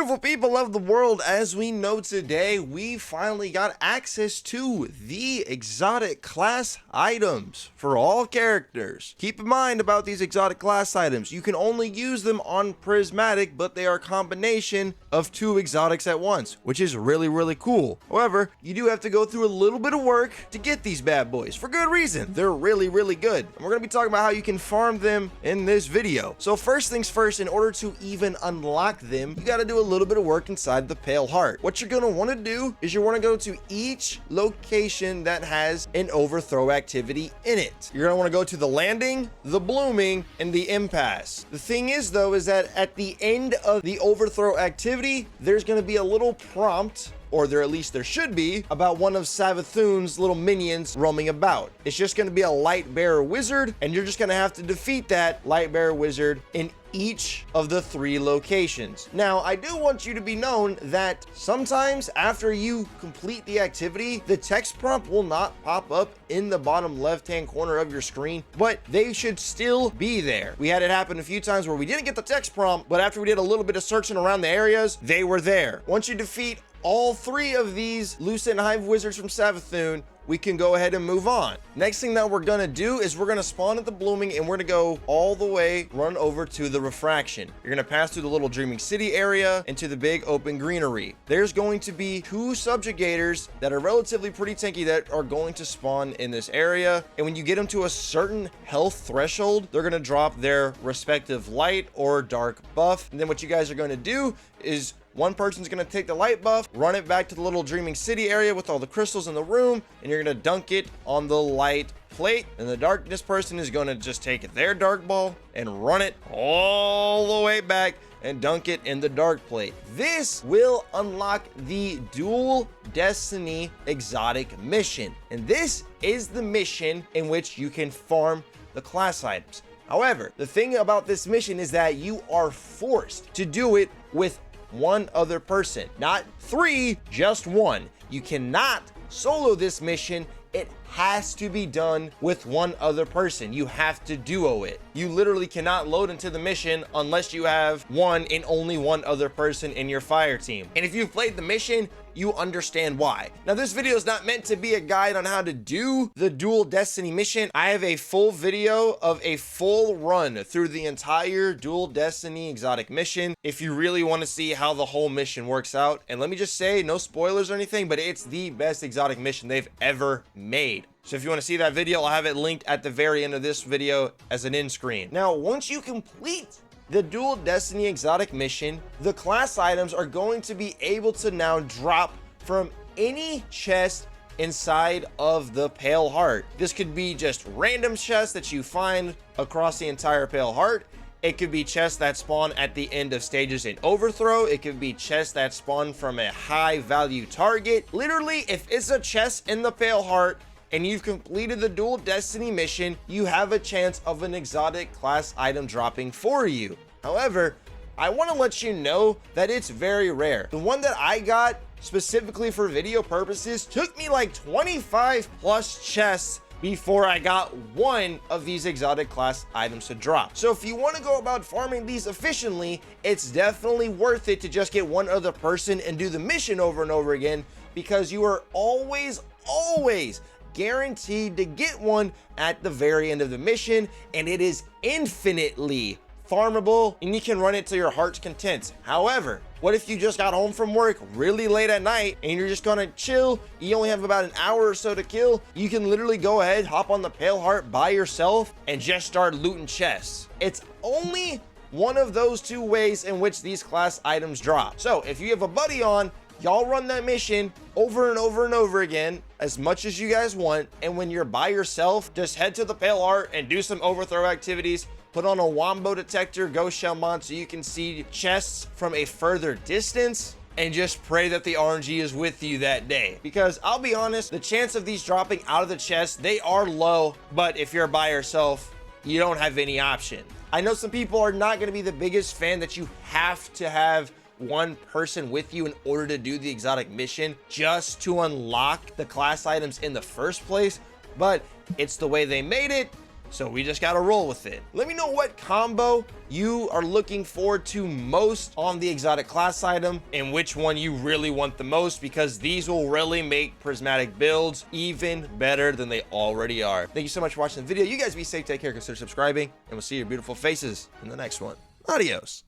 Beautiful people of the world, as we know today, we finally got access to the exotic class items for all characters. Keep in mind about these exotic class items, you can only use them on Prismatic, but they are a combination of two exotics at once, which is really cool. However, you do have to go through a little bit of work to get these bad boys, for good reason. They're really good, and we're going to be talking about how you can farm them in this video. So first things first, in order to even unlock them, you got to do a little bit of work inside the Pale Heart. What you're going to want to do is you want to go to each location that has an overthrow activity in it. You're going to want to go to the landing, the blooming, and the impasse. The thing is though, is that at the end of the overthrow activity, there's going to be a little prompt, or at least there should be, about one of Savathun's little minions roaming about. It's just going to be a light bearer wizard, and you're just going to have to defeat that light bearer wizard in each of the 3 locations. Now, I do want you to be known that sometimes after you complete the activity, the text prompt will not pop up in the bottom left-hand corner of your screen, but they should still be there. We had it happen a few times where we didn't get the text prompt, but after we did a little bit of searching around the areas, they were there. Once you defeat all 3 of these Lucent Hive wizards from Savathun, we can go ahead and move on. Next thing that we're gonna do is we're gonna spawn at the blooming, and we're gonna go all the way, run over to the refraction. You're gonna pass through the little Dreaming City area into the big open greenery. There's going to be 2 subjugators that are relatively pretty tanky that are going to spawn in this area, and when you get them to a certain health threshold, they're gonna drop their respective light or dark buff. And then what you guys are going to do is one person's going to take the light buff, run it back to the little Dreaming City area with all the crystals in the room, and you're going to dunk it on the light plate. And the darkness person is going to just take their dark ball and run it all the way back and dunk it in the dark plate. This will unlock the Dual Destiny exotic mission. And this is the mission in which you can farm the class items. However, the thing about this mission is that you are forced to do it with one other person, not 3, just 1. You cannot solo this mission. It has to be done with one other person. You have to duo it. You literally cannot load into the mission unless you have one and only one other person in your fire team. And if you've played the mission, you understand why. Now, this video is not meant to be a guide on how to do the Dual Destiny mission. I have a full video of a full run through the entire Dual Destiny exotic mission if you really want to see how the whole mission works out. And let me just say, no spoilers or anything, but it's the best exotic mission they've ever made. So if you want to see that video, I'll have it linked at the very end of this video as an end screen. Now, once you complete the Dual Destiny exotic mission, the class items are going to be able to now drop from any chest inside of the Pale Heart. This could be just random chests that you find across the entire Pale Heart. It could be chests that spawn at the end of stages in Overthrow. It could be chests that spawn from a high value target. Literally, if it's a chest in the Pale Heart and you've completed the Dual Destiny mission, you have a chance of an exotic class item dropping for you. However, I want to let you know that it's very rare. The one that I got specifically for video purposes took me like 25 plus chests before I got one of these exotic class items to drop. So if you want to go about farming these efficiently, it's definitely worth it to just get one other person and do the mission over and over again, because you are always guaranteed to get one at the very end of the mission, and it is infinitely farmable and you can run it to your heart's content. However, what if you just got home from work really late at night and you're just gonna chill? You only have about an hour or so to kill. You can literally go ahead, hop on the Pale Heart by yourself and just start looting chests. It's only one of those 2 ways in which these class items drop. So if you have a buddy on, y'all run that mission over and over and over again as much as you guys want, and when you're by yourself, just head to the Pale Heart and do some overthrow activities. Put on a wombo detector, ghost shell mod, so you can see chests from a further distance, and just pray that the RNG is with you that day. Because I'll be honest, the chance of these dropping out of the chest, they are low, but if you're by yourself, you don't have any option. I know some people are not going to be the biggest fan that you have to have one person with you in order to do the exotic mission just to unlock the class items in the first place, but it's the way they made it, So we just gotta roll with it. Let me know what combo you are looking forward to most on the exotic class item and which one you really want the most, because these will really make prismatic builds even better than they already are. Thank you so much for watching the video. You guys be safe, take care, consider subscribing, and we'll see your beautiful faces in the next one. Adios.